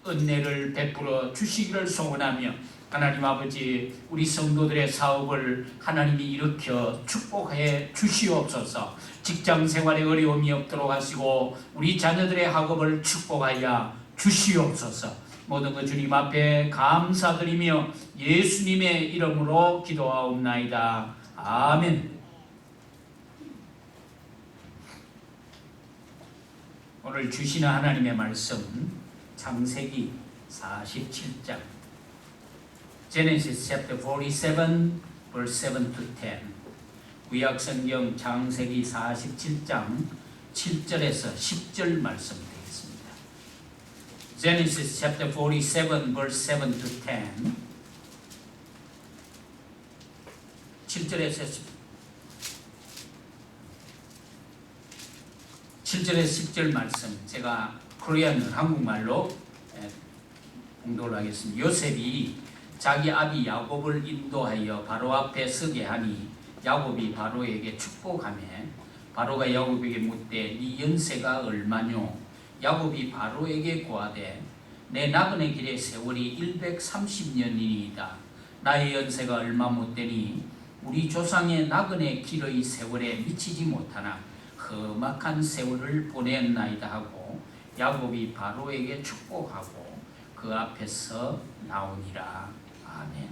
은혜를 베풀어 주시기를 소원하며 하나님 아버지 우리 성도들의 사업을 하나님이 일으켜 축복해 주시옵소서. 직장생활에 어려움이 없도록 하시고 우리 자녀들의 학업을 축복하여 주시옵소서. 모든 것 주님 앞에 감사드리며 예수님의 이름으로 기도하옵나이다. 아멘. 오늘 주시는 하나님의 말씀 창세기 47장 Genesis chapter 47 verse 7 to 10 구약성경 창세기 47장 7절에서 10절 말씀 되겠습니다. Genesis chapter 47 verse 7 to 10 7절에서 10절 말씀 제가 코리안을 한국말로 공독을 하겠습니다. 요셉이 자기 아비 야곱을 인도하여 바로 앞에 서게 하니 야곱이 바로에게 축복하며 바로가 야곱에게 묻되 네 연세가 얼마뇨? 야곱이 바로에게 고하되 내 나그네 길의 세월이 130년이니이다. 나의 연세가 얼마 못되니 우리 조상의 나그네 길의 세월에 미치지 못하나 험악한 세월을 보냈나이다 하고 야곱이 바로에게 축복하고 그 앞에서 나오니라. 아멘.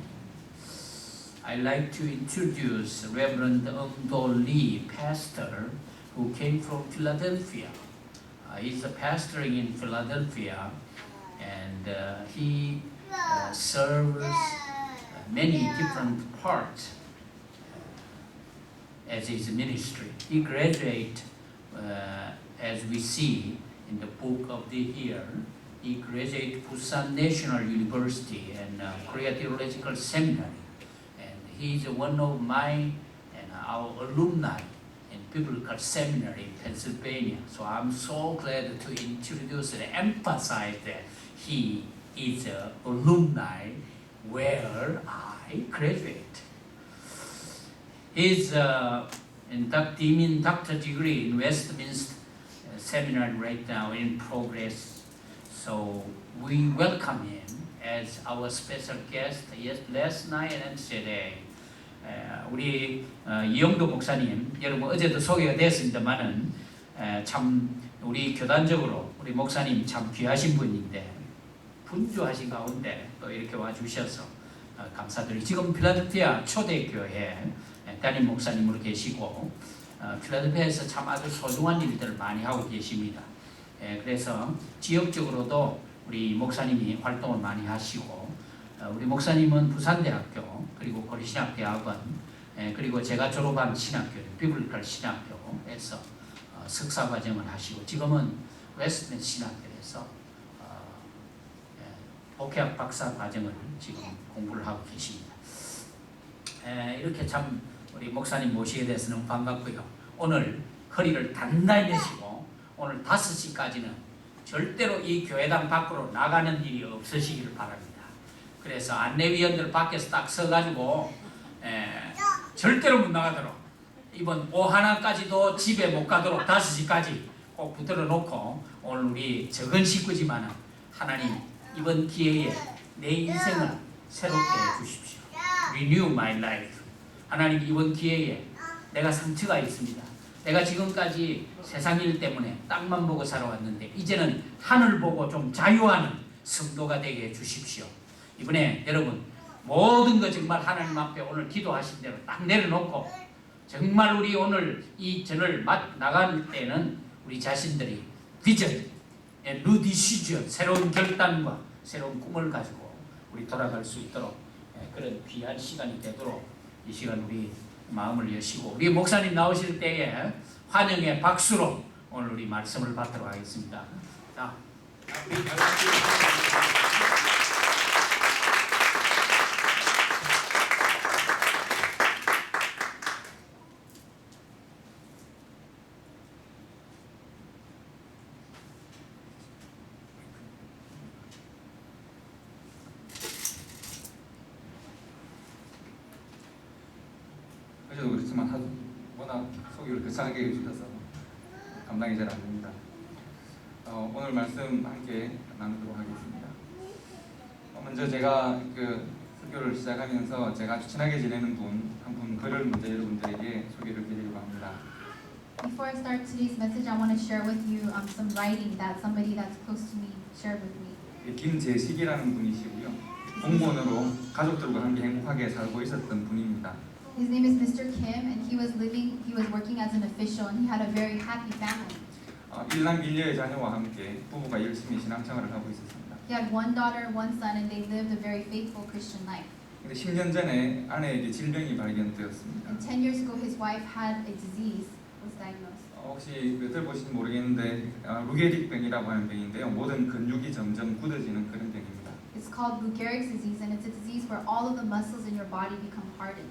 I'd like to introduce Reverend Eung-do Lee, pastor who came from Philadelphia. He's a pastoring in Philadelphia and he serves many different parts as his ministry. He graduated, as we see in the book of the year, he graduated Busan National University and Korea Theological Seminary, and he is one of my and our alumni in Biblical Seminary in Pennsylvania. So I'm so glad to introduce and emphasize that he is an alumni where I graduate. He's in doctor degree in Westminster Seminary right now in progress. So we welcome him as our special guest last night and today. 우리 이영도 목사님, 여러분 어제도 소개가 됐습니다만은 참 우리 교단적으로 우리 목사님 참 귀하신 분인데 분주하신 가운데 또 이렇게 와주셔서 감사드리고 지금 필라델피아 초대교회 담임 목사님으로 계시고 필라델피아에서 참 아주 소중한 일들을 많이 하고 계십니다. 그래서 지역적으로도 우리 목사님이 활동을 많이 하시고 우리 목사님은 부산대학교 그리고 고려신학대학원 그리고 제가 졸업한 신학교 비블리컬 신학교에서 석사과정을 하시고 지금은 웨스트민스터 신학교에서 복회학 박사과정을 지금 공부를 하고 계십니다. 이렇게 참 우리 목사님 모시게 돼서 너무 반갑고요. 오늘 허리를 단단히 내시고 오늘 5시까지는 절대로 이 교회당 밖으로 나가는 일이 없으시기를 바랍니다. 그래서 안내위원들 밖에서 딱 서가지고 절대로 못 나가도록 이번 오하나까지도 집에 못 가도록 5시까지 꼭 붙들어 놓고 오늘 우리 적은 식구지만은 하나님 이번 기회에 내 인생을 새롭게 해주십시오. Renew my life. 하나님 이번 기회에 내가 상처가 있습니다. 내가 지금까지 세상 일 때문에 땅만 보고 살아왔는데 이제는 하늘 보고 좀 자유하는 성도가 되게 해주십시오. 이번에 여러분 모든 거 정말 하나님 앞에 오늘 기도하신 대로 딱 내려놓고 정말 우리 오늘 이 전을 나갈 때는 우리 자신들이 비전, new decision, 새로운 결단과 새로운 꿈을 가지고 우리 돌아갈 수 있도록 그런 귀한 시간이 되도록 이 시간 우리 마음을 여시고 우리 목사님 나오실 때에 환영의 박수로 오늘 우리 말씀을 받도록 하겠습니다. 자, 우리 어제도 그렇지만 워낙 소개를 거창하게 해주셔서 감당이 잘 안 됩니다. 오늘 말씀 함께 나누도록 하겠습니다. 먼저 제가 그 설교를 시작하면서 제가 아주 친하게 지내는 한 분 글을 먼저 여러분들에게 소개를 드리려고 합니다. Before I start today's message, I want to share with you some writing that somebody that's close to me shared with me. 김재식이라는 분이시고요. 공무원으로 가족들과 함께 행복하게 살고 있었던 분입니다. His name is Mr. Kim, and he was working as an official, and he had a very happy family. 일남 일녀의 자녀와 함께 부부가 열심히 신앙생활을 하고 있었습니다. He had one daughter, one son, and they lived a very faithful Christian life. 근데 10년 전에 아내에게 질병이 발견되었습니다. And 10 years ago, his wife had a disease, was diagnosed. 혹시 들어보신지 모르겠는데 루게릭병이라고 하는 병인데요. 모든 근육이 점점 굳어지는 그런 병입니다. It's called Lou Gehrig's disease, and it's a disease where all of the muscles in your body become hardened.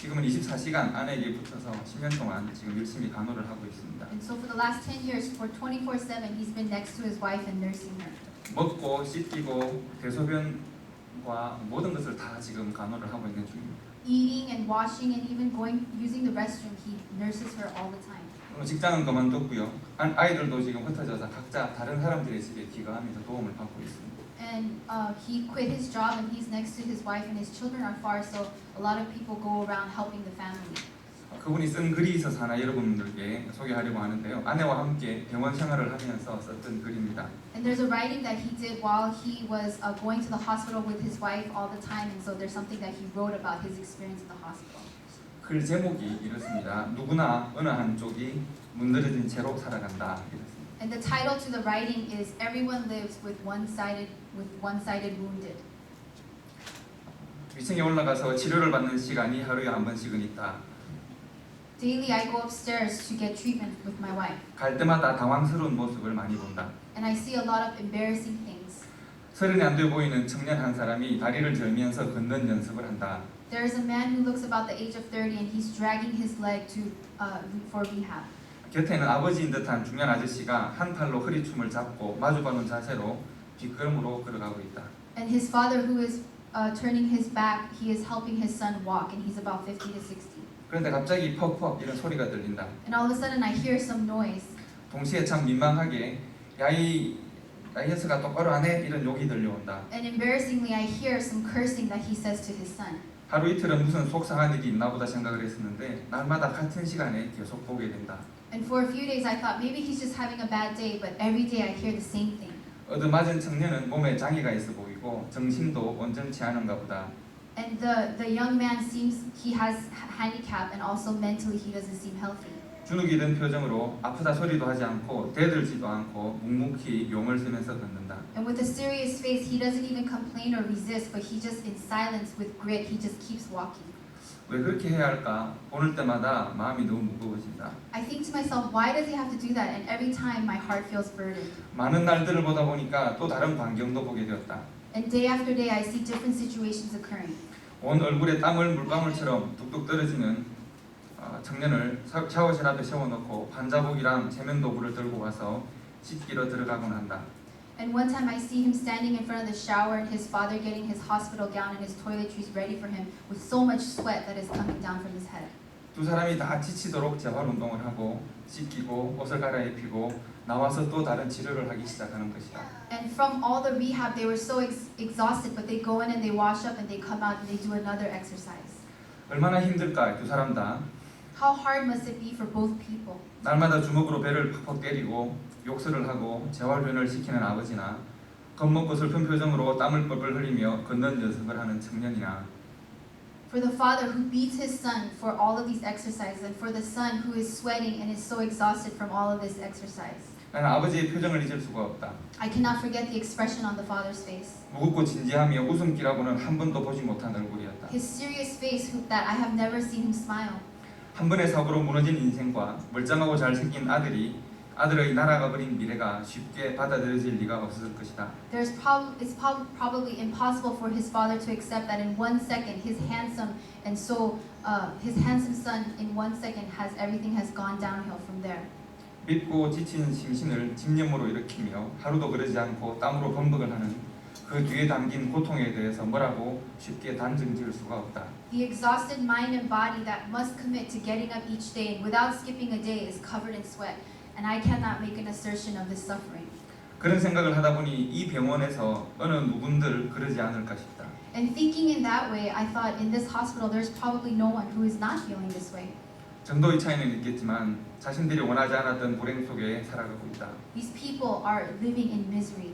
지금은 24시간 아내에게 붙어서 10년 동안 지금 열심히 간호를 하고 있습니다. And so for the last 10 years, for 24/7, he's been next to his wife and nursing her. 먹고 씻기고 대소변과 모든 것을 다 지금 간호를 하고 있는 중입니다. Eating and washing and even using the restroom, he nurses her all the time. 직장은 그만뒀고요. 아이들도 지금 흩어져서 각자 다른 사람들의 집에 귀가하면서 도움을 받고 있습니다. And he quit his job and he's next to his wife and his children are far, so a lot of people go around helping the family. 그분이 쓴 글이 있어서 하나 여러분들께 소개하려고 하는데요. 아내와 함께 병원 생활을 하면서 썼던 글입니다. And there's a writing that he did while he was going to the hospital with his wife all the time, and so there's something that he wrote about his experience in the hospital. 글 제목이 이렇습니다. 누구나 어느 한쪽이 문드러진 채로 살아간다. 이렇습니다. And the title to the writing is "Everyone lives with one-sided wounded." 위층에 올라가서 치료를 받는 시간이 하루에 한 번씩은 있다. Daily, I go upstairs to get treatment with my wife, 갈 때마다 당황스러운 모습을 많이 본다. and I see a lot of embarrassing things. 30이 안 돼 보이는 청년 한 사람이 다리를 절면서 걷는 연습을 한다. There is a man who looks about the age of 30, and he's dragging his leg for rehab. 곁에는 아버지인 듯한 중년 아저씨가 한 팔로 허리춤을 잡고 마주보는 자세로 뒷걸음으로 걸어가고 있다. And his father, who is turning his back, he is helping his son walk, and he's about 50 to 60. 그런데 갑자기 퍽퍽 이런 소리가 들린다. And all of a sudden, I hear some noise. 동시에 참 민망하게 야이 녀석아 똑바로 안 해? 이런 욕이 들려온다. And embarrassingly, I hear some cursing that he says to his son. 하루 이틀은 무슨 속상한 일이 있나 보다 생각을 했었는데 날마다 같은 시간에 계속 보게 된다. And for a few days, I thought maybe he's just having a bad day, but every day I hear the same thing. 얻어맞은 청년은 몸에 장애가 있어 보이고 정신도 온전치 않은가 보다. And the young man seems he has handicap, and also mentally he doesn't seem healthy. 주눅이 든 표정으로 아프다 소리도 하지 않고 대들지도 않고 묵묵히 용을 쓰면서 걷는다. And with a serious face, he doesn't even complain or resist, but he just in silence with grit, he just keeps walking. 왜 그렇게 해야 할까? 보는 때마다 마음이 너무 무거워진다. I think to myself, why does he have to do that? And every time my heart feels burdened. 많은 날들을 보다 보니까 또 다른 광경도 보게 되었다. And day after day, I see different situations occurring. 온 얼굴에 땀을 물방울처럼 뚝뚝 떨어지는 청년을 샤워실 앞에 세워놓고 반자복이랑 세면도구를 들고 와서 씻기러 들어가곤 한다. And one time I see him standing in front of the shower and his father getting his hospital gown and his toiletries ready for him with so much sweat that is coming down from his head. 두 사람이 다 지치도록 재활 운동을 하고 씻기고 옷을 갈아입히고 나와서 또 다른 치료를 하기 시작하는 것이다. And from all the rehab, they were so exhausted, but they go in and they wash up and they come out and they do another exercise. 얼마나 힘들까 두 사람 다. How hard must it be for both people? 날마다 주먹으로 배를 팍팍 때리고 욕설을 하고 재활변을 시키는 아버지나 겁먹고 슬픈 표정으로 땀을 뻘뻘 흘리며 걷는 연습을 하는 청년이나 For the father who beats his son for all of these exercises, and for the son who is sweating and is so exhausted from all of this exercise. 나는 아버지의 표정을 잊을 수가 없다. I cannot forget the expression on the father's face. 무겁고 진지하며 웃음기라고는 한 번도 보지 못한 얼굴이었다. His serious face that I have never seen him smile. 한 번의 사고로 무너진 인생과 멀쩡하고 잘생긴 아들의 날아가 버린 미래가 쉽게 받아들여질 리가 없을 것이다. It's probably impossible for his father to accept that in 1 second his handsome son in 1 second everything has gone downhill from there. 밉고 지친 심신을 집념으로 일으키며 하루도 그러지 않고 땀으로 범벅을 하는 그 뒤에 담긴 고통에 대해서 뭐라고 쉽게 단정 지을 수가 없다. The exhausted mind and body that must commit to getting up each day and without skipping a day is covered in sweat, and I cannot make an assertion of this suffering. 그런 생각을 하다 보니 이 병원에서 어느 누군들 그러지 않을까 싶다. And thinking in that way, I thought in this hospital there's probably no one who is not feeling this way. 정도의 차이는 있겠지만 자신들이 원하지 않았던 불행 속에 살아가고 있다. These people are living in misery.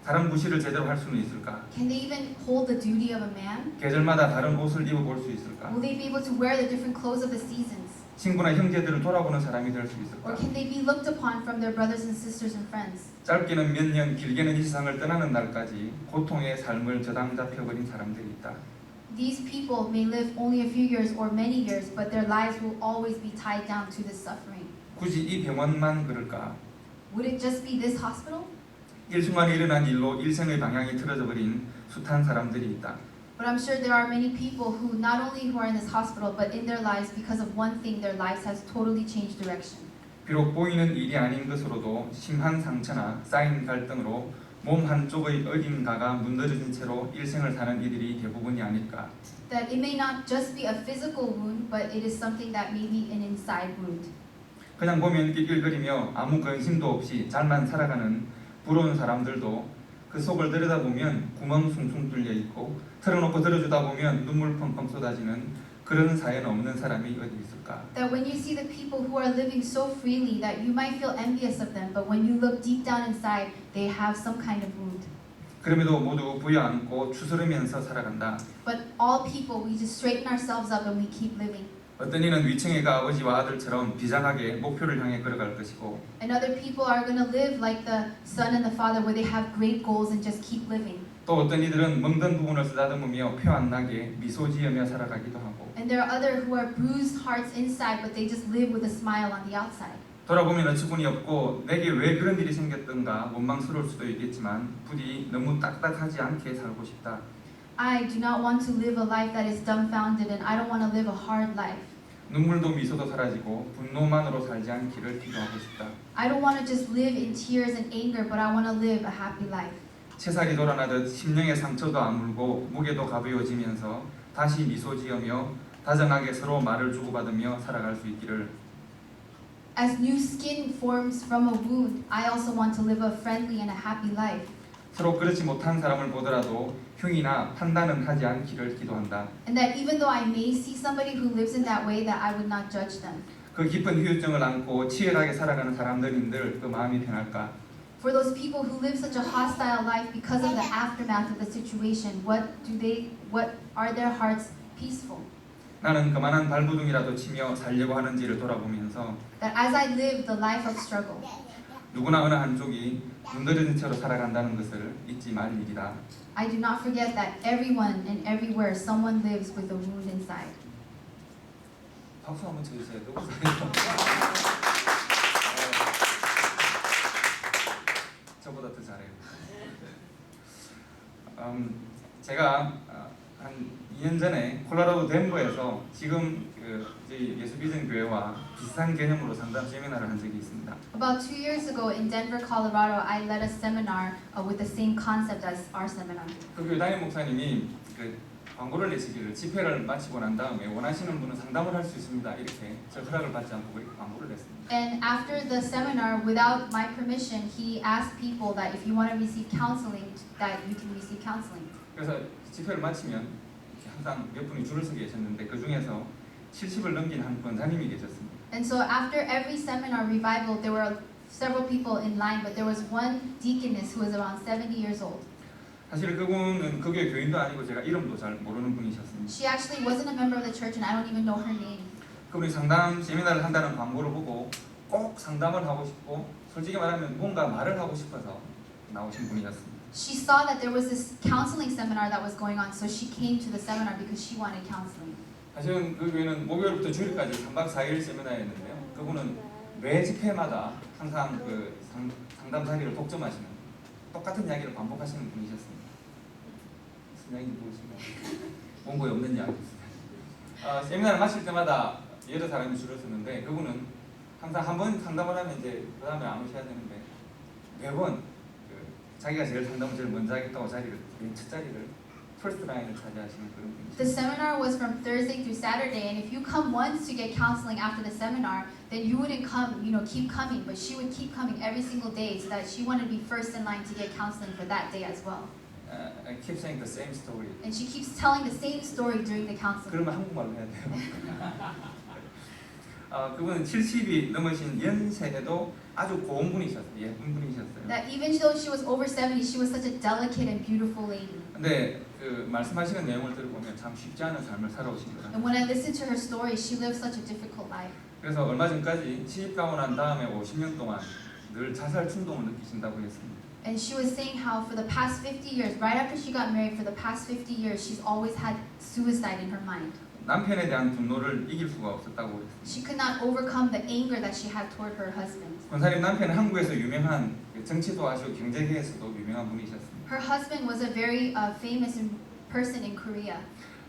사람 구실을 제대로 할 수는 있을까? Can they even hold the duty of a man? 계절마다 다른 옷을 입어볼 수 있을까? Will they be able to wear the different clothes of the seasons? 친구나 형제들을 돌아보는 사람이 될 수 있을까? Or can they be looked upon from their brothers and sisters and friends? 짧게는 몇 년, 길게는 이 세상을 떠나는 날까지 고통의 삶을 저당 잡혀버린 사람들이 있다. These people may live only a few years or many years, but their lives will always be tied down to this suffering. 굳이 이 병원만 그럴까? Would it just be this hospital? 일순간에 일어난 일로 일생의 방향이 틀어져 버린 숱한 사람들이 있다. But I'm sure there are many people who not only who are in this hospital, but in their lives, because of one thing, their lives has totally changed direction. 비록 보이는 일이 아닌 것으로도 심한 상처나 쌓인 갈등으로 몸 한쪽의 어딘가가 문드러진 채로 일생을 사는 이들이 대부분이 아닐까. That it may not just be a physical wound, but it is something that may be an inside wound. 그냥 보면 낄낄거리며 아무 근심도 없이 잘만 살아가는 부러운 사람들도 그 속을 들여다보면 구멍 숭숭 뚫려 있고 틀어놓고 들어주다 보면 눈물 펑펑 쏟아지는 그런 사연 없는 사람이 어디 있을까? That when you see the people who are living so freely, that you might feel envious of them, but when you look deep down inside, they have some kind of wound. 그럼에도 모두 부여안고 추스르면서 살아간다. But all people, we just straighten ourselves up and we keep living. 어떤 이는 위층애가 아버지와 아들처럼 비장하게 목표를 향해 걸어갈 것이고 And other people are going to live like the son and the father, where they have great goals and just keep living. 또 어떤 이들은 멍든 부분을 쓰다듬으며 표 안 나게 미소 지으며 살아가기도 하고 And there are other who are bruised hearts inside, but they just live with a smile on the outside. 돌아보면 어처구니 없고 내게 왜 그런 일이 생겼던가 원망스러울 수도 있겠지만 부디 너무 딱딱하지 않게 살고 싶다. I do not want to live a life that is dumbfounded, and I don't want to live a hard life. 눈물도 미소도 사라지고 분노만으로 살지 않기를 기도하고 싶다. I don't want to just live in tears and anger, but I want to live a happy life. 채살이 돌아나듯 심령의 상처도 아물고 무게도 가벼워지면서 다시 미소 지으며 다정하게 서로 말을 주고받으며 살아갈 수 있기를. As new skin forms from a wound, I also want to live a friendly and a happy life. 서로 그렇지 못한 사람을 보더라도 흉이나 판단은 하지 않기를 기도한다. And that even though I may see somebody who lives in that way, that I would not judge them. 그 깊은 후유증을 안고 치열하게 살아가는 사람들인들 그 마음이 편할까? For those people who live such a hostile life because of the aftermath of the situation, what are their hearts peaceful? 나는 그만한 발부둥이라도 치며 살려고 하는지를 돌아보면서 That as I live the life of struggle, 누구나 어느 한쪽이 문드러진 채로 살아간다는 것을 잊지 말 일이다. I do not forget that everyone and everywhere someone lives with a wound inside. 박수 한번 쳐주세요. 저보다 더 잘해요. 제가 한 2년 전에 콜로라도 덴버에서 지금 저희 예수비전 교회와 비슷한 개념으로 상담 세미나를 한 적이 있습니다. About 2 years ago in Denver, Colorado, I led a seminar with the same concept as our seminar. 그 교회 담임 목사님이 광고를 내시기를 집회를 마치고 난 다음에 원하시는 분은 상담을 할 수 있습니다. 이렇게 저 허락을 받지 않고 그렇게 광고를 냈습니다. And after the seminar, without my permission, he asked people that if you want to receive counseling, that you can receive counseling. 그래서 집회를 마치면 항상 몇 분이 줄을 서게 계셨는데 그 중에서 70을 넘긴 한 권사님이 계셨습니다. And so after every seminar revival, there were several people in line, but there was one deaconess who was around 70 years old. 사실 그분은 그 교회 교인도 아니고 제가 이름도 잘 모르는 분이셨습니다. She actually wasn't a member of the church, and I don't even know her name. 그분이 상담 세미나를 한다는 광고를 보고 꼭 상담을 하고 싶고 솔직히 말하면 뭔가 말을 하고 싶어서 나오신 분이었습니다. She saw that there was this counseling seminar that was going on, so she came to the seminar because she wanted counseling. 사실은 그 교회는 목요일부터 주일까지 3박 4일 세미나였는데요. 그분은 매 집회마다 항상 그 상담 자리를 독점하시는 똑같은 이야기를 반복하시는 분이셨습니다. 무슨 이야기인지 모르시나요? 원고에 없는 이야기입니다. 세미나를 마칠 때마다 여러 사람이 줄을 서는데 그분은 항상 한 번 상담을 하면 이제 그 다음에 안 오셔야 되는데 매번 자기가 제일 상담을 제일 먼저 하겠다고 자리를 맨 첫 자리를 퍼스트 라인을 차지하시는 그런 분이시죠. The seminar was from Thursday through Saturday, and if you come once to get counseling after the seminar, then you wouldn't come, keep coming, but she would keep coming every single day so that she wanted to be first in line to get counseling for that day as well. I keep saying the same story. And she keeps telling the same story during the counseling. 그러면 한국말로 해야 돼요. 그분은 70이 넘으신 연세에도 아주 고운 분이셨어요. 예쁜 분이셨어요. That even though she was over 70, she was such a delicate and beautiful lady. 근데 그 말씀하시는 내용을 들어보면 참 쉽지 않은 삶을 살아오신 거예요. And when I listened to her story, she lived such a difficult life. 그래서 얼마 전까지 시집 가고 난 다음에 50년 동안 늘 자살 충동을 느끼신다고 했습니다. And she was saying how for the past 50 years, right after she got married, for the past 50 years, she's always had suicide in her mind. 남편에 대한 분노를 이길 수가 없었다고 했습니다. She could not overcome the anger that she had toward her husband. 권사님 남편은 한국에서 유명한 정치도 하시고 경제계에서도 유명한 분이셨습니다. Her husband was a very famous person in Korea,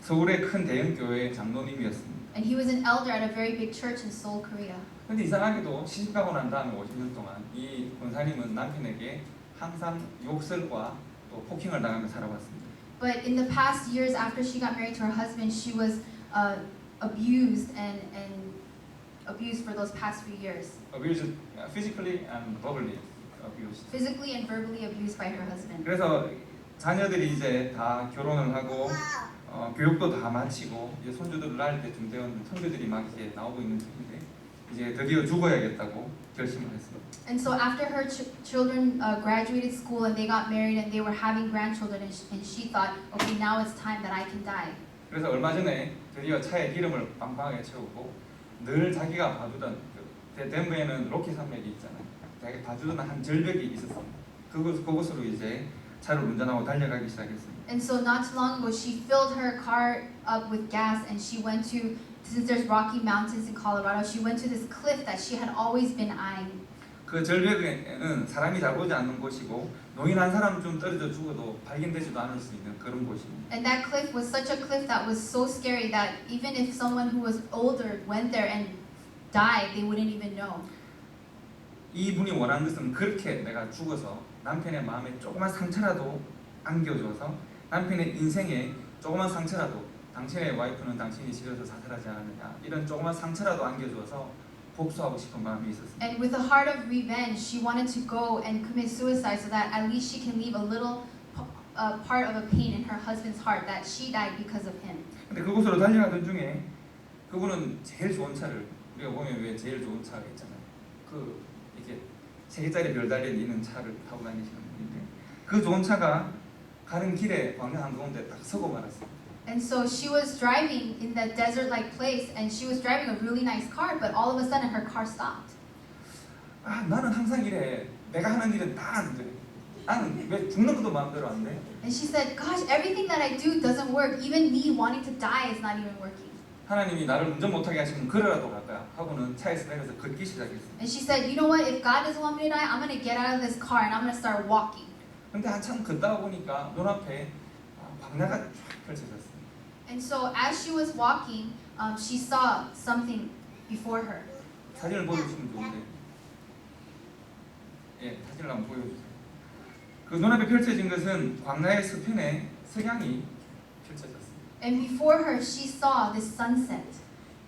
서울의 큰 대형 교회 장로님이었습니다. and he was an elder at a very big church in Seoul, Korea. 근데 이상하게도 시집가고 난 다음에 50년 동안 이 권사님은 남편에게 항상 욕설과 또 폭행을 당하며 살아왔습니다. But in the past years after she got married to her husband, she was abused and abused for those past few years. Abused physically and verbally abused. Physically and verbally abused by her husband. 그래서 자녀들이 이제 다 결혼을 하고 교육도 다 마치고 이제 손주들을 낳을 때쯤 되었는데 손주들이 막 이제 나오고 있는 중인데 이제 드디어 죽어야겠다고 결심을 했습니다. And so after her children graduated school and they got married and they were having grandchildren, and she thought, okay, now it's time that I can die. 그래서 얼마 전에 드디어 차에 기름을 빵빵하게 채우고 늘 자기가 봐주던 덴버에는 로키 산맥이 있잖아요. 자기가 봐주던 한 절벽이 있었습니다. 그곳으로 이제 차를 운전하고 달려가기 시작했습니다. And so not too long ago, she filled her car up with gas and she went to, since there's Rocky Mountains in Colorado, she went to this cliff that she had always been eyeing. 그 절벽에는 사람이 잘 오지 않는 곳이고 노인 한 사람 좀 떨어져 죽어도 발견되지도 않을 수 있는 그런 곳입니다. And that cliff was such a cliff that was so scary that even if someone who was older went there and died, they wouldn't even know. 이분이 원하는 것은 그렇게 내가 죽어서 남편의 마음에 조그만 상처라도 안겨줘서 남편의 인생에 조그만 상처라도 당신의 와이프는 당신이 싫어서 자살하지 않았느냐 이런 조그만 상처라도 안겨줘서 복수하고 싶은 마음이 있었습니다. And with a heart of revenge, she wanted to go and commit suicide so that at least she can leave a little part of a pain in her husband's heart that she died because of him. 근데 그곳으로 달려가던 중에 그분은 제일 좋은 차를 우리가 보면 왜 제일 좋은 차가 있잖아요. 그 이렇게 3개짜리 별 달린 있는 차를 타고 다니시는 분인데 그 좋은 차가 가는 길에 광야 한가운데 딱 서고 말았어요. And so she was driving in that desert-like place, and she was driving a really nice car, but all of a sudden her car stopped. 아 나는 항상 이래. 내가 하는 일은 다 안 돼. 나는 왜 죽는 것도 마음대로 안 돼? And she said, gosh, everything that I do doesn't work. Even me wanting to die is not even working. 하나님이 나를 운전 못하게 하시면 걸어라도 갈까요? 하고는 차에서 내려서 걷기 시작했어요. And she said, you know what? If God doesn't want me to die, I'm going to get out of this car and I'm going to start walking. 근데 한참 걷다가 보니까 눈앞에 광야가 쫙 펼쳐졌어요. And so as she was walking, she saw something before her. 사진을 보여주시면 좋은데 예, 사진을 한번 보여주세요. 그 눈앞에 펼쳐진 것은 광야의 서편에 석양이 펼쳐졌습니다. And before her, she saw this sunset.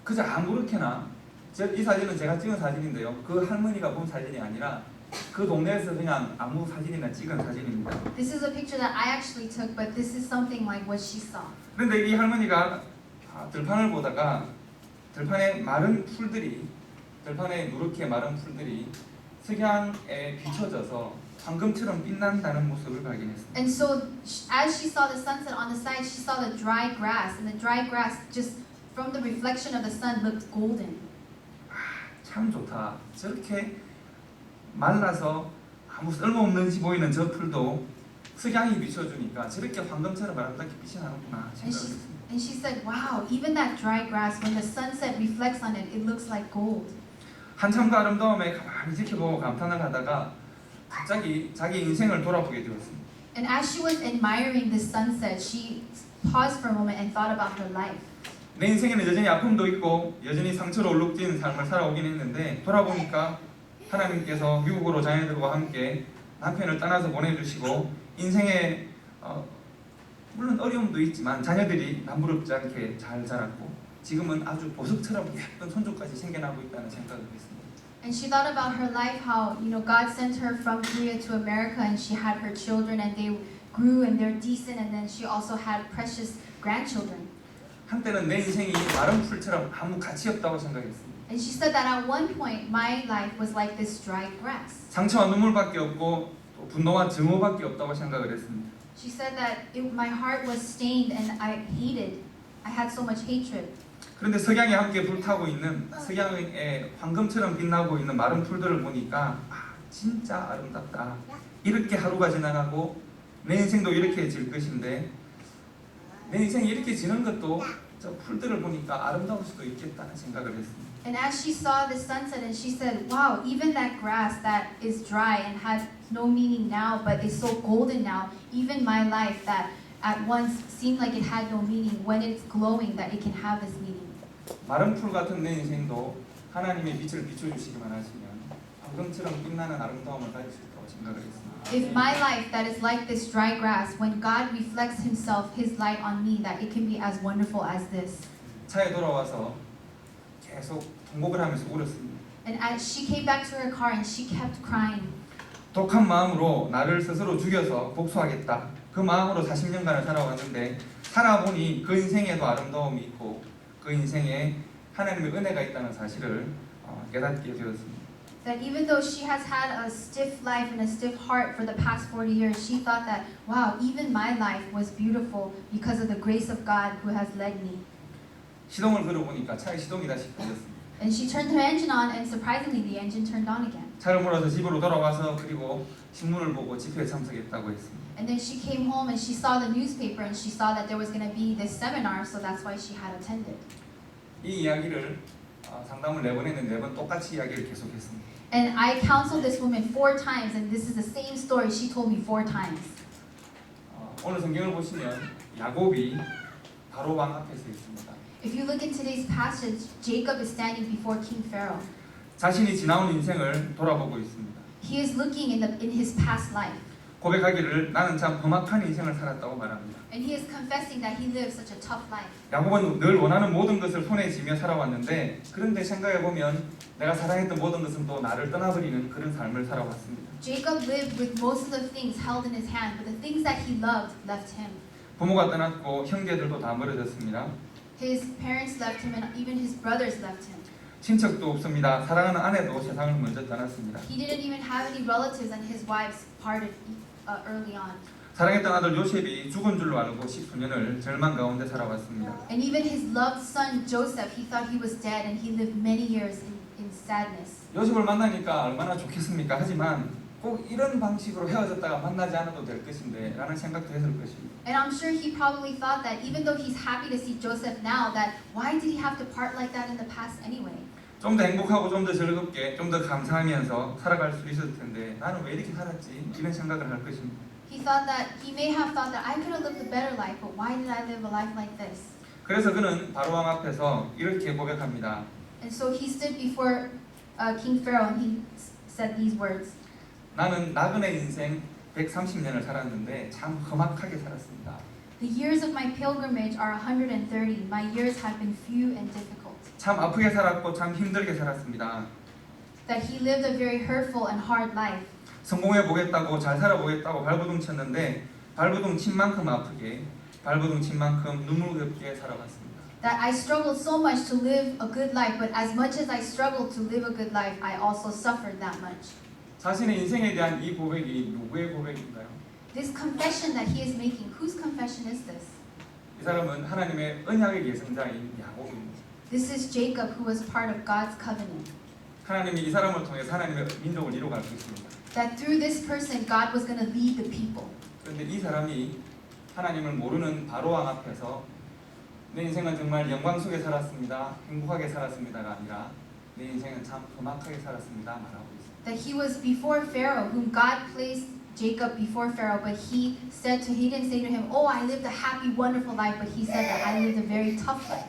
그저 아무렇게나 이 사진은 제가 찍은 사진인데요. 그 할머니가 본 사진이 아니라 그 동네에서 그냥 아무 사진이나 찍은 사진입니다. This is a picture that I actually took, but this is something like what she saw. 그런데 이 할머니가 들판을 보다가 들판에 마른 풀들이 들판에 누렇게 마른 풀들이 석양에 비춰져서 황금처럼 빛난다는 모습을 발견했습니다. And so as she saw the sunset on the side, she saw the dry grass, and the dry grass just from the reflection of the sun looked golden. 참 좋다. 저렇게 말라서 아무 쓸모없는지 보이는 저 풀도 석양이 비춰주니까 저렇게 황금처럼 아름답게 빛이 나는구나 생각했습니다. And she said, wow, even that dry grass, when the sunset reflects on it, it looks like gold. 한참 그 아름다움에 가만히 지켜보고 감탄을 하다가 갑자기 자기 인생을 돌아보게 되었습니다. And as she was admiring this sunset, she paused for a moment and thought about her life. 내 인생에는 여전히 아픔도 있고 여전히 상처로 얼룩진 삶을 살아오긴 했는데 돌아보니까 하나님께서 미국으로 자녀들과 함께 남편을 떠나서 보내주시고 인생의 물론 어려움도 있지만 자녀들이 남부럽지 않게 잘 자랐고 지금은 아주 보석처럼 예쁜 손주까지 생겨나고 있다는 생각을 했습니다. And she thought about her life, how God sent her from Korea to America, and she had her children, and they grew and they're decent, and then she also had precious grandchildren. 한때는 내 인생이 마른 풀처럼 아무 가치 없다고 생각했습니다. And she said that at one point, my life was like this dry grass. 상처와 눈물밖에 없고 또 분노와 증오밖에 없다고 생각을 했습니다. She said that my heart was stained and I had so much hatred. 그런데 석양에 함께 불타고 있는 석양의 황금처럼 빛나고 있는 마른 풀들을 보니까 진짜 아름답다. 이렇게 하루가 지나가고 내 인생도 이렇게 질 것인데 내 인생이 이렇게 지는 것도 저 풀들을 보니까 아름다울 수도 있겠다는 생각을 했습니다. And as she saw the sunset, and she said, wow, even that grass that is dry and had no meaning now, but is so golden now, even my life that at once seemed like it had no meaning, when it's glowing, that it can have this meaning. 마른 풀 같은 내 인생도 하나님의 빛을 비춰주시기만 하시면 황금처럼 빛나는 아름다움을 가질 수 있다고 생각을 했습니다. If my life that is like this dry grass, when God reflects Himself, His light on me, that it can be as wonderful as this. 차에 돌아와서 계속 통곡을 하면서 울었습니다. And as she came back to her car and she kept crying. 독한 마음으로 나를 스스로 죽여서 복수하겠다. 그 마음으로 40년간을 살아왔는데 살아보니 그 인생에도 아름다움이 있고 그 인생에 하나님의 은혜가 있다는 사실을 깨닫게 되었습니다. That even though she has had a stiff life and a stiff heart for the past 40 years, she thought that, wow, even my life was beautiful because of the grace of God who has led me. 시동을 걸어보니까 차에 시동이 다시 걸렸습니다. And she turned her engine on, and surprisingly, the engine turned on again. 차를 몰아서 집으로 돌아와서 그리고 신문을 보고 집회에 참석했다고 했습니다. And then she came home and she saw the newspaper and she saw that there was going to be this seminar, so that's why she had attended. 이 이야기를 상담을 4번 했는데 4번 똑같이 이야기를 계속했습니다. And I counseled this woman 4 times, and this is the same story she told me 4 times. 오늘 성경을 보시면 야곱이 바로 왕 앞에서 있습니다. If you look at today's passage, Jacob is standing before King Pharaoh. 자신이 지나온 인생을 돌아보고 있습니다. He is looking in his past life. 고백하기를 나는 참 험악한 인생을 살았다고 말합니다. And he is confessing that he lived such a tough life. 야곱은 늘 원하는 모든 것을 손에 쥐며 살아왔는데 그런데 생각해 보면 내가 사랑했던 모든 것은 또 나를 떠나버리는 그런 삶을 살아왔습니다. Jacob lived with most of the things held in his hand, but the things that he loved left him. 부모가 떠났고 형제들도 다 멀어졌습니다. His parents left him, and even his brothers left him. 친척도 없습니다. 사랑하는 아내도 세상을 먼저 떠났습니다. He didn't even have any relatives, and his wives parted early on. 사랑했던 아들 요셉이 죽은 줄로 알고 10수년을 절망 가운데 살아왔습니다. And even his loved son Joseph, he thought he was dead, and he lived many years in sadness. 요셉을 만나니까 얼마나 좋겠습니까? 하지만 꼭 이런 방식으로 헤어졌다가 만나지 않아도 될 것인데 라는 생각도 했을 것입니다. And I'm sure he probably thought that even though he's happy to see Joseph now, that why did he have to part like that in the past anyway? 좀 더 행복하고 좀 더 즐겁게 좀 더 감사하면서 살아갈 수 있었을 텐데 나는 왜 이렇게 살았지? 이런 생각을 할 것입니다. He may have thought that I could have lived a better life, but why did I live a life like this? 그래서 그는 바로왕 앞에서 이렇게 고백합니다. And so he stood before King Pharaoh and he said these words. 나는 나그네 인생 130년을 살았는데 참 험악하게 살았습니다. The years of my pilgrimage are 130. My years have been few and difficult. 참 아프게 살았고 참 힘들게 살았습니다. That he lived a very hurtful and hard life. 성공해 보겠다고 잘 살아보겠다고 발버둥 쳤는데 발버둥 친 만큼 아프게 발버둥 친 만큼 눈물겹게 살아갔습니다. That I struggled so much to live a good life, but as much as I struggled to live a good life, I also suffered that much. 자신의 인생에 대한 이 고백이 누구의 고백인가요? This confession that he is making, whose confession is this? 이 사람은 하나님의 언약의 예정자인 야곱입니다. This is Jacob, who was part of God's covenant. 하나님이 이 사람을 통해서 하나님의 민족을 이루어갈 것입니다. That through this person, God was going to lead the people. 그런데 이 사람이 하나님을 모르는 바로왕 앞에서 내 인생은 정말 영광 속에 살았습니다. 행복하게 살았습니다가 아니라 내 인생은 참 험악하게 살았습니다. 말하고 있습니다. That he was before Pharaoh, whom God placed Jacob before Pharaoh, but he didn't say to him, oh, I lived a happy, wonderful life, but he said that I lived a very tough life.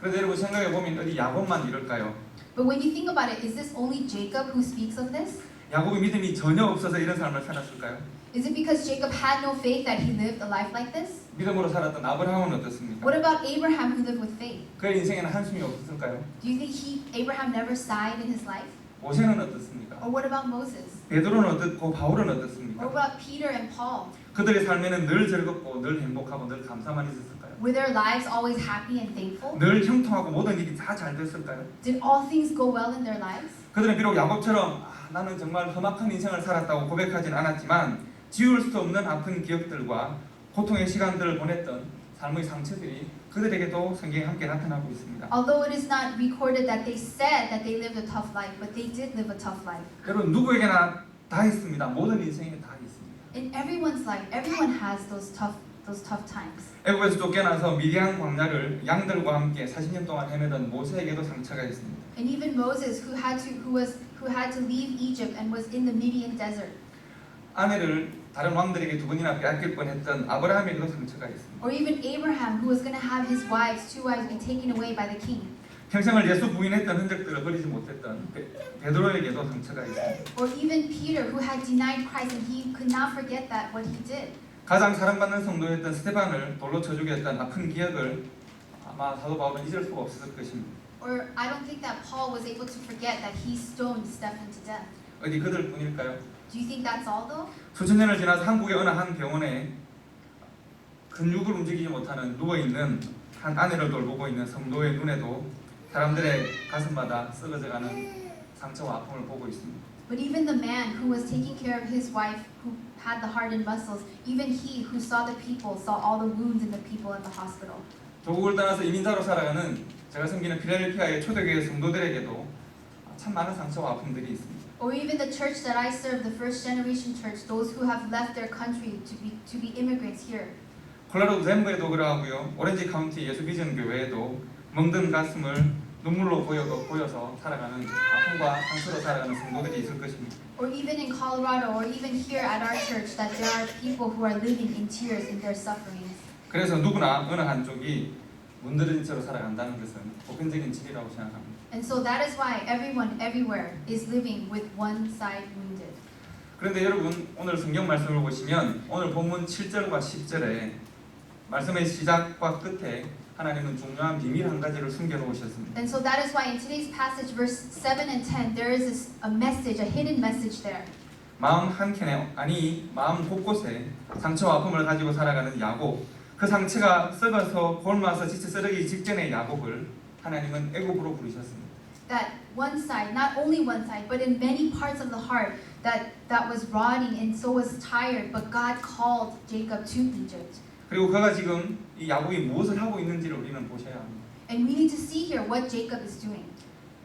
그런데 여러분 생각해 보면 어디 야곱만 이럴까요? But when you think about it, is this only Jacob who speaks of this? 야곱이 믿음이 전혀 없어서 이런 삶을 살았을까요? Is it because Jacob had no faith that he lived a life like this? 믿음으로 살았던 아브라함은 어떻습니까? What about Abraham who lived with faith? 그의 인생에는 한숨이 없었을까요? Do you think Abraham never sighed in his life? 모세는 어떻습니까? Or what about Moses? 베드로는 어떻고 바울은 Or 어떻습니까? what about Peter and Paul? 그들의 삶에는 늘 즐겁고 늘 행복하고 늘 감사만 있었을까요? Were their lives always happy and thankful? 늘 형통하고 모든 일이 다 잘 됐을까요? Did all things go well in their lives? 그들은 비록 야곱처럼 나는 정말 험악한 인생을 살았다고 고백하진 않았지만 지울 수 없는 아픈 기억들과 고통의 시간들을 보냈던 삶의 상처들이 그들에게도 성경에 함께 나타나고 있습니다. Although it is not recorded that they said that they lived a tough life, but they did live a tough life. 여러분 누구에게나 다 있습니다. 모든 인생에 다 있습니다. In everyone's life, everyone has those tough times. 애굽에서 쫓겨나서 미디안 광야를 양들과 함께 40년 동안 헤매던 모세에게도 상처가 있습니다. And even Moses, who had to leave Egypt and was in the Midian desert. 아내를 다른 왕들에게 2번이나 빼앗길 뻔했던 아브라함에게도 상처가 있습니다. Or even Abraham, who was going to have his two wives, be taken away by the king. 평생을 예수 부인했던 흔적들을 버리지 못했던 베드로에게도 상처가 있습니다. Or even Peter, who had denied Christ and he could not forget that what he did. 가장 사랑받는 성도였던 스테반을 돌로 쳐 죽였던 아픈 기억을 아마 사도 바울은 잊을 수가 없었을 것입니다. Or I don't think that Paul was able to forget that he stoned Stephen to death. 어디 그들 뿐일까요? Do you think that's all though? 수천 년을 지나서 한국의 어느 한 병원에 근육을 움직이지 못하는 누워있는 한 아내를 돌보고 있는 성도의 눈에도 사람들의 가슴마다 썩어져가는 상처와 아픔을 보고 있습니다. But even the man who was taking care of his wife, who had the hardened muscles, even he who saw the people, saw all the wounds in the people at the hospital. 조국을 떠나서 이민자로 살아가는 제가 섬기는 필라델피아의 초대교회 성도들에게도 참 많은 상처와 아픔들이 있습니다. Or even the church that I serve, the first generation church, those who have left their country to be immigrants here. 콜로라도 덴버에도 그러하고요. 오렌지 카운티 예수 비전 교회에도 멍든 가슴을 눈물로 보여서 살아가는 아픔과 상처로 살아가는 성도들이 있을 것입니다. Or even in Colorado, or even here at our church, that there are people who are living in tears in their sufferings. 그래서 누구나 어느 한쪽이 문드러진 채로 살아간다는 것은 보편적인 진리라고 생각합니다. And so that is why everyone, everywhere, is living with one side wounded. 그런데 여러분 오늘 성경 말씀을 보시면 오늘 본문 7절과 10절에 말씀의 시작과 끝에 하나님은 중요한 비밀 한 가지를 숨겨놓으셨습니다. And so that is why in today's passage, verse 7 and 10, there is a message, a hidden message there. 마음 한켠에 아니 마음 곳곳에 상처와 아픔을 가지고 살아가는 야곱, 그 상처가 썩어서 골마서 지쳐 쓰러지기 직전의 야곱을 하나님은 애굽으로 부르셨습니다. That one side, not only one side, but in many parts of the heart that was rotting and so was tired, but God called Jacob to Egypt. 그리고 그가 지금 이 야곱이 무엇을 하고 있는지를 우리는 보셔야 합니다. And we need to see here what Jacob is doing.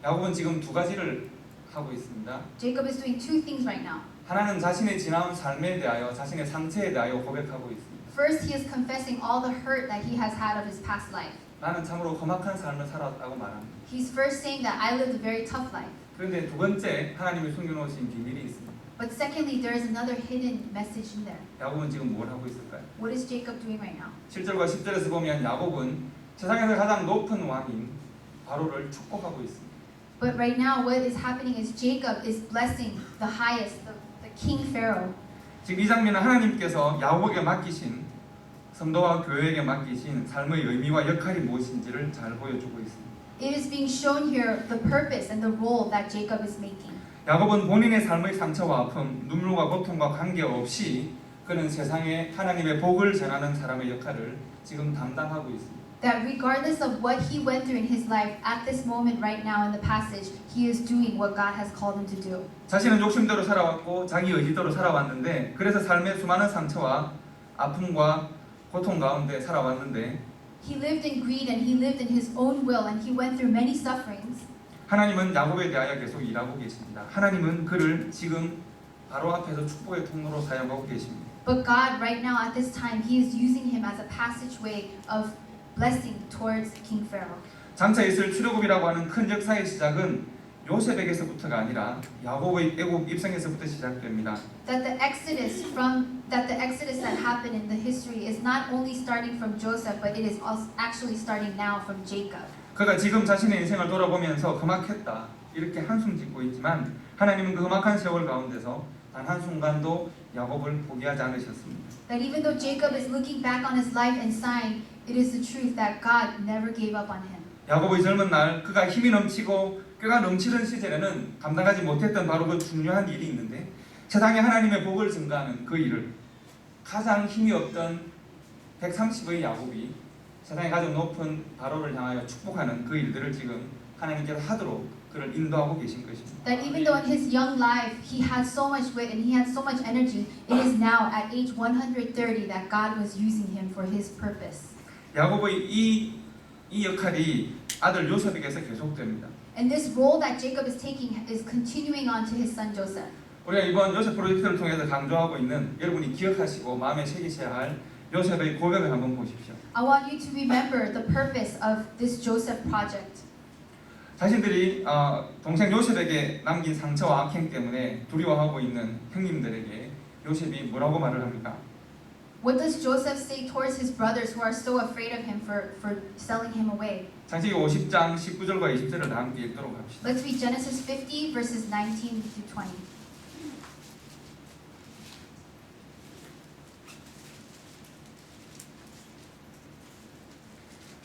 야곱은 지금 두 가지를 하고 있습니다. Jacob is doing two things right now. 하나는 자신의 지나온 삶에 대하여 자신의 상처에 대하여 고백하고 있습니다. First, he is confessing all the hurt that he has had of his past life. 나는 참으로 험악한 삶을 살았다고 말합니다. He's first saying that I lived a very tough life. 그런데 두 번째 하나님이 숨겨놓으신 비밀이 있습니다. But secondly, there is another hidden message in there. 야곱은 지금 뭘 하고 있을까요? What is Jacob doing right now? 7절과 10절에서 보면 야곱은 세상에서 가장 높은 왕인 바로를 축복하고 있습니다. But right now, what is happening is Jacob is blessing the highest, the King Pharaoh. 지금 이 장면은 하나님께서 야곱에게 맡기신 성도와 교회에게 맡기신 삶의 의미와 역할이 무엇인지를 잘 보여주고 있습니다. It is being shown here the purpose and the role that Jacob is making. 야곱은 본인의 삶의 상처와 아픔, 눈물과 고통과 관계없이 그는 세상에 하나님의 복을 전하는 사람의 역할을 지금 담당하고 있습니다. That regardless of what he went through in his life, at this moment right now in the passage, he is doing what God has called him to do. 자신은 욕심대로 살아왔고 자기 의지대로 살아왔는데 그래서 삶의 수많은 상처와 아픔과 고통 가운데 살아왔는데 He lived in greed and he lived in his own will and he went through many sufferings. 하나님은 야곱에 대하여 계속 일하고 계십니다. 하나님은 그를 지금 바로 앞에서 축복의 통로로 사용하고 계십니다. But God right now at this time, he is using him as a passageway of blessing towards King Pharaoh. 장차 있을 출애굽이라고 하는 큰 역사의 시작은 요셉에게서부터가 아니라 야곱의 애굽 입성에서부터 시작됩니다. That the exodus that happened in the history is not only starting from Joseph, but it is also actually starting now from Jacob. 그가 지금 자신의 인생을 돌아보면서 험악했다 이렇게 한숨 짓고 있지만 하나님은 그 험악한 세월 가운데서 단 한순간도 야곱을 포기하지 않으셨습니다. That even though Jacob is looking back on his life and sighing, it is the truth that God never gave up on him. 야곱의 젊은 날 그가 힘이 넘치고 꾀가 넘치던 시절에는 감당하지 못했던 바로 그 중요한 일이 있는데 세상에 하나님의 복을 증가하는 그 일을 가장 힘이 없던 130의 야곱이 세상에 가장 높은 바로를 향하여 축복하는 그 일들을 지금 하나님께서 하도록 그를 인도하고 계신 것입니다. That even though in his young life he had so much wit and he had so much energy, it is now at age 130 that God was using him for his purpose. 야곱의 이 역할이 아들 요셉에게서 계속됩니다. And this role that Jacob is taking is continuing on to his son Joseph. 우리가 이번 요셉 프로젝트를 통해서 강조하고 있는 여러분이 기억하시고 마음에 새기셔야 할 요셉의 고백을 한번 보십시오. I want you to remember the purpose of this Joseph project. 자신들이 동생 요셉에게 남긴 상처와 악행 때문에 두려워하고 있는 형님들에게 요셉이 뭐라고 말을 합니까? What does Joseph say towards his brothers who are so afraid of him for selling him away? 창세기 50장 19절과 20절을 다 함께 읽도록 합시다. Let's read Genesis 50 verses 19 to 20.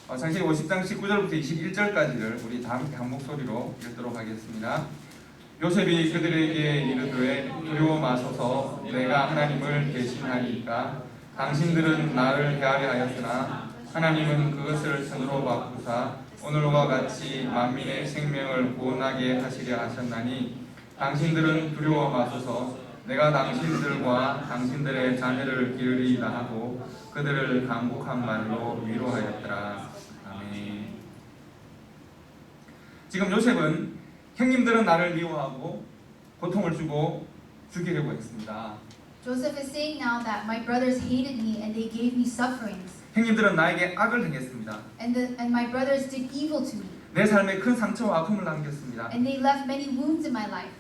창세기 50장 19절부터 21절까지를 우리 다 함께 한 목소리로 읽도록 하겠습니다. 요셉이 그들에게 이르되 두려워 마소서 내가 하나님을 대신하니까 당신들은 나를 헤아려 하였으나 하나님은 그것을 선으로 바꾸사 오늘과 같이 만민의 생명을 구원하게 하시려 하셨나니 당신들은 두려워 마소서 내가 당신들과 당신들의 자녀를 기르리이다 하고 그들을 강곡한 말로 위로하였더라. 아멘. 지금 요셉은 형님들은 나를 미워하고 고통을 주고 죽이려고 했습니다. Joseph is saying now that my brothers hated me and they gave me sufferings. 형님들은 나에게 악을 행했습니다. And my brothers did evil to me. 내 삶에 큰 상처와 아픔을 남겼습니다. And they left many wounds in my life.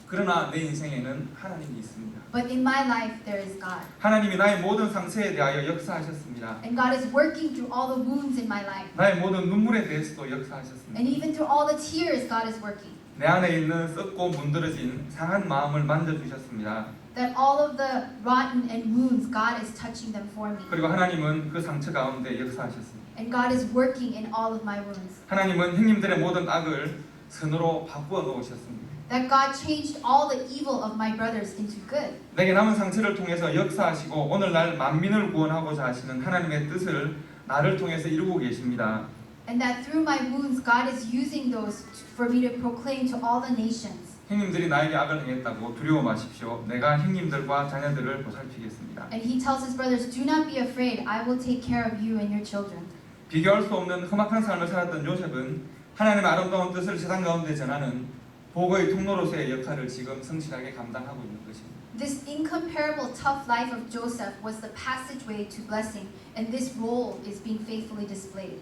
그러나 내 인생에는 하나님이 있습니다. But in my life there is God. 하나님이 나의 모든 상처에 대하여 역사하셨습니다. And God is working through all the wounds in my life. 나의 모든 눈물에 대해서도 역사하셨습니다. And even through all the tears, God is working. 내 안에 있는 썩고 문드러진 상한 마음을 만져주셨습니다. That all of the rotten and wounds, God is touching them for me. 그리고 하나님은 그 상처 가운데 역사하셨습니다. And God is working in all of my wounds. 하나님은 형님들의 모든 악을 선으로 바꾸어 놓으셨습니다. That God changed all the evil of my brothers into good. 내게 남은 상처를 통해서 역사하시고 오늘날 만민을 구원하고자 하시는 하나님의 뜻을 나를 통해서 이루고 계십니다. And that through my wounds, God is using those for me to proclaim to all the nations. 형님들이 나에게 악을 행했다고 두려워 마십시오. 내가 형님들과 자녀들을 보살피겠습니다. And he tells his brothers, do not be afraid. I will take care of you and your children. 비교할 수 없는 험악한 삶을 살았던 요셉은 하나님의 아름다운 뜻을 세상 가운데 전하는 복의 통로로서의 역할을 지금 성실하게 감당하고 있는 것입니다. This incomparable tough life of Joseph was the passageway to blessing, and this role is being faithfully displayed.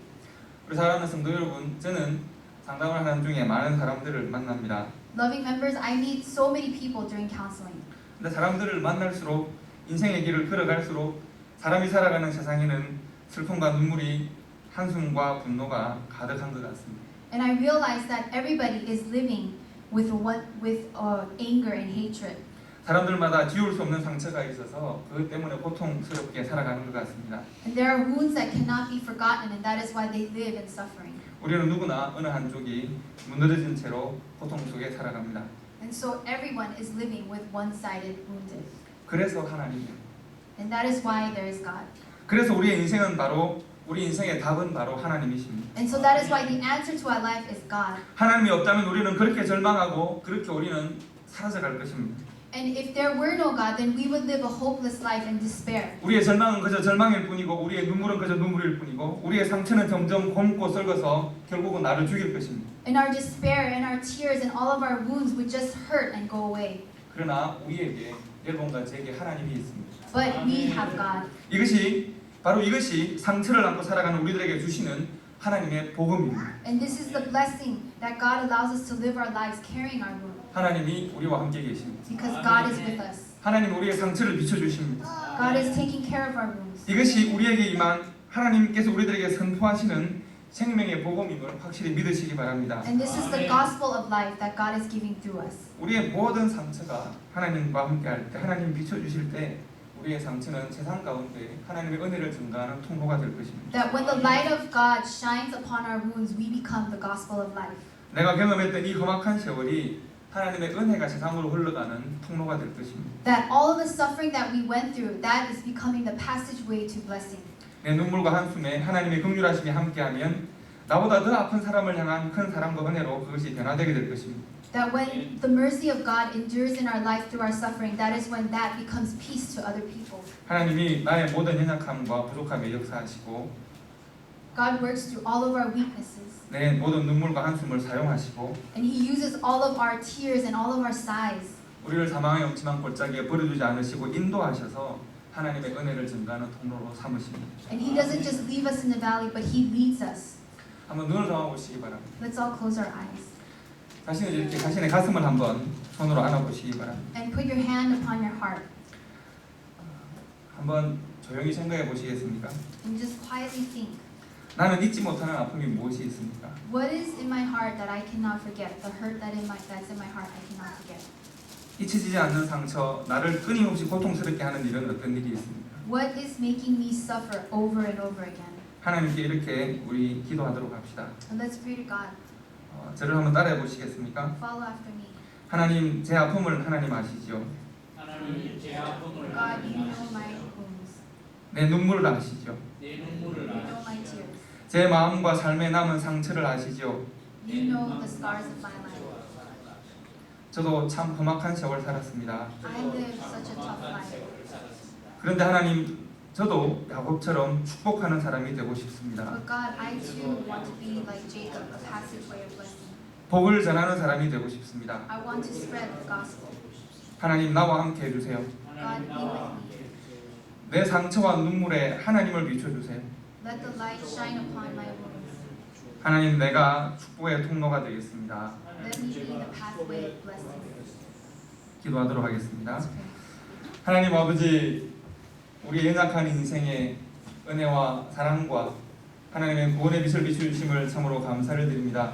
우리 사랑하는 성도 여러분, 저는 상담을 하는 중에 많은 사람들을 만납니다. Loving members, I meet so many people during counseling. 근데 사람들을 만날수록 인생의 길을 걸어갈수록 사람이 살아가는 세상에는 슬픔과 눈물이 한숨과 분노가 가득한 것 같습니다. And I realize that everybody is living with anger and hatred. 사람들마다 지울 수 없는 상처가 있어서 그것 때문에 고통스럽게 살아가는 것 같습니다. And there are wounds that cannot be forgotten, and that is why they live in suffering. 우리는 누구나 어느 한쪽이 무너진 채로 고통 속에 살아갑니다. And so everyone is living with one-sided wounded. 그래서 하나님, And that is why there is God. 그래서 우리의 인생은 바로 우리 인생의 답은 바로 하나님이십니다. And so that is why the answer to our life is God. 하나님이 없다면 우리는 그렇게 절망하고 그렇게 우리는 사라져갈 것입니다. And if there were no God, then we would live a hopeless life in despair. 우리의 절망은 그저 절망일 뿐이고 우리의 눈물은 그저 눈물일 뿐이고 우리의 상처는 점점 곰고 썩어서 결국은 나를 죽일 것입니다. And our despair and our tears and all of our wounds would just hurt and go away. 그러나 우리에게 여러분과 제게 하나님이 있습니다. But we have God. 이것이 상처를 안고 살아가는 우리들에게 주시는 하나님의 복음입니다. And this is the blessing that God allows us to live our lives carrying our wound. 하나님이 우리와 함께 계십니다. Because God is with us. 하나님 우리의 상처를 비춰주십니다. God is taking care of our wounds. 이것이 우리에게 임한 하나님께서 우리들에게 선포하시는 생명의 복음임을 확실히 믿으시기 바랍니다. And this is the gospel of life that God is giving through us. 우리의 모든 상처가 하나님과 함께할 때, 하나님 비춰주실 때 우리의 상처는 세상 가운데 하나님의 은혜를 증가하는 통로가 될 것입니다. That when the light of God shines upon our wounds, we become the gospel of life. 내가 경험했던 이 험악한 세월이 하나님의 은혜가 세상으로 흘러가는 통로가 될 것입니다. That all of the suffering that we went through, that is becoming the passageway to blessing. 내 눈물과 한숨에 하나님의 긍휼하심이 함께하면 나보다 더 아픈 사람을 향한 큰 사랑과 은혜로 그것이 변화되게 될 것입니다. That when the mercy of God endures in our life through our suffering, that is when that becomes peace to other people. 하나님이 나의 모든 연약함과 부족함에 역사하시고 God works through all of our weaknesses. 내 모든 눈물과 한숨을 사용하시고 And He uses all of our tears and all of our sighs. 우리를 사망의 엄침한 골짜기에 버려두지 않으시고 인도하셔서 하나님의 은혜를 증가하는 통로로 삼으십니다. And He doesn't just leave us in the valley, but He leads us. 한번 눈을 감아보시기 바랍니다. Let's all close our eyes. 자신을 이렇게 자신의 가슴을 한번 손으로 안아보시기 바랍니다. And put your hand upon your heart. 한번 조용히 생각해 보시겠습니까? And just quietly think. 나는 잊지 못하는 아픔이 무엇이 있습니까? What is in my heart that I cannot forget? The hurt that's in my heart I cannot forget. 잊혀지지 않는 상처, 나를 끊임없이 고통스럽게 하는 일은 어떤 일이 있습니까? What is making me suffer over and over again? 하나님께 이렇게 우리 기도하도록 합시다. And let's pray to God. 저를 한번 따라해 보시겠습니까? Follow after me. 하나님, 제 아픔을 하나님 아시죠? 하나님 제 아픔을 God, you know my wounds. 내 눈물을 아시죠? 내 눈물을 You know my tears. 제 마음과 삶에 남은 상처를 아시죠? You know the scars of my life. 저도 참 험악한 세월 살았습니다. I lived such a tough life. 그런데 하나님, 저도 야곱처럼 축복하는 사람이 되고 싶습니다. But God, I too want to be like Jacob, a passageway of blessing. 복을 전하는 사람이 되고 싶습니다. I want to spread the gospel. 하나님, 나와 함께 해주세요. God, be with me. 내 상처와 눈물에 하나님을 비춰주세요. Let the light shine upon my wounds. 하나님, 내가 축복의 통로가 되겠습니다. Let me be the pathway of blessing. 기도하도록 하겠습니다. Let's pray. 하나님 아버지, 우리 연약한 인생에 은혜와 사랑과 하나님의 구원의 빛을 비추심을 참으로 감사를 드립니다.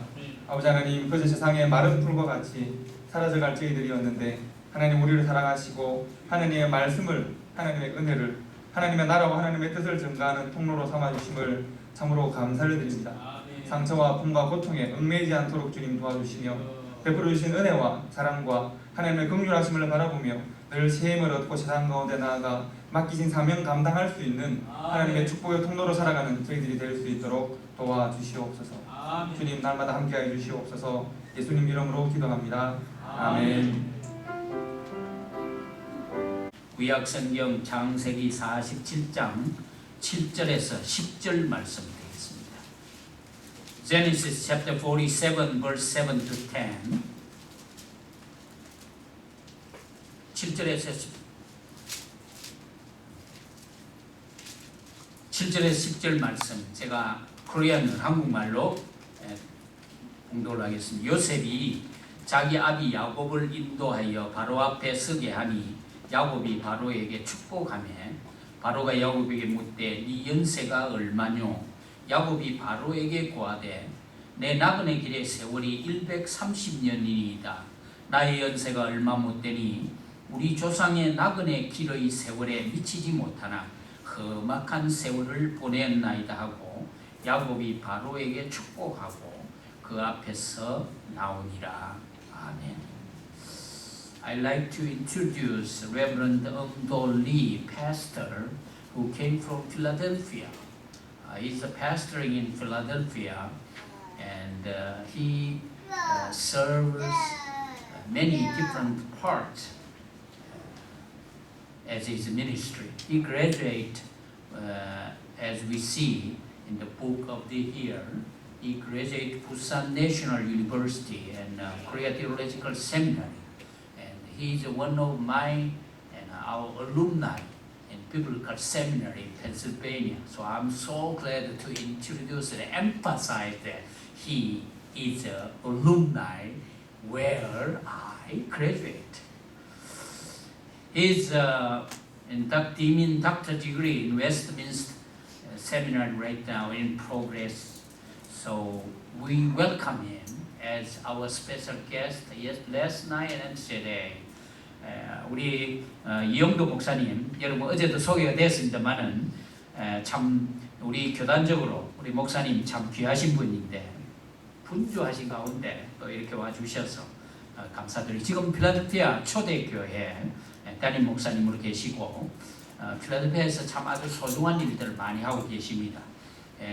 아버지 하나님, 그저 세상의 마른 풀과 같이 사라져갈 저희들이었는데 하나님 우리를 사랑하시고 하나님의 말씀을, 하나님의 은혜를, 하나님의 나라와 하나님의 뜻을 증가하는 통로로 삼아주심을 참으로 감사를 드립니다. 상처와 아픔과 고통에 얽매이지 않도록 주님 도와주시며 베풀어 주신 은혜와 사랑과 하나님의 긍휼하심을 바라보며 늘 새 힘을 얻고 세상 가운데 나아가 맡기신 사명 감당할 수 있는 하나님의 축복의 통로로 살아가는 저희들이 될 수 있도록 도와주시옵소서. 주님 날마다 함께하여 주시옵소서. 예수님 이름으로 기도합니다. 아멘. 구약성경 창세기 47장 7절에서 10절 말씀 되겠습니다. Genesis chapter 47 verse 7 to 10. 7절에서 10절 말씀 제가 코리안 한국말로 공독을 하겠습니다. 요셉이 자기 아비 야곱을 인도하여 바로 앞에 서게 하니 야곱이 바로에게 축복하며 바로가 야곱에게 묻되 네 연세가 얼마뇨? 야곱이 바로에게 고하되 내 나그네 길의 세월이 130년이니이다. 나의 연세가 얼마 못되니 우리 조상의 나그네 길의 세월에 미치지 못하나 험악한 세월을 보냈나이다 하고 야곱이 바로에게 축복하고 그 앞에서 나오니라. 아멘. I'd like to introduce Reverend Eung-do Lee, pastor who came from Philadelphia. He's a pastoring in Philadelphia, and he serves many different parts as his ministry. He graduated, as we see in the book of the year, he graduated Busan National University and Korea Theological Seminary. He is one of my and our alumni in Biblical Seminary in Pennsylvania. So I'm so glad to introduce and emphasize that he is an alumni where I graduate. He's in doctorate degree in Westminster Seminary right now in progress. So we welcome him as our special guest last night and today. 우리 이영도 목사님, 여러분 어제도 소개가 됐습니다만은 참 우리 교단적으로 우리 목사님 참 귀하신 분인데 분주하신 가운데 또 이렇게 와주셔서 감사드리고 지금 필라델피아 초대교회 담임 목사님으로 계시고 필라델피아에서 참 아주 소중한 일들을 많이 하고 계십니다.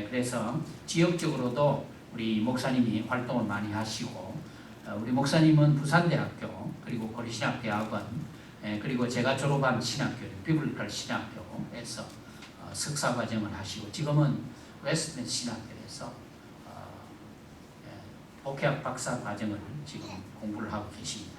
그래서 지역적으로도 우리 목사님이 활동을 많이 하시고 우리 목사님은 부산대학교 그리고 고려신학대학원 그리고 제가 졸업한 신학교 비블리컬 신학교에서 석사과정을 하시고 지금은 웨스트맨 신학교에서 복회학 박사 과정을 지금 공부를 하고 계십니다.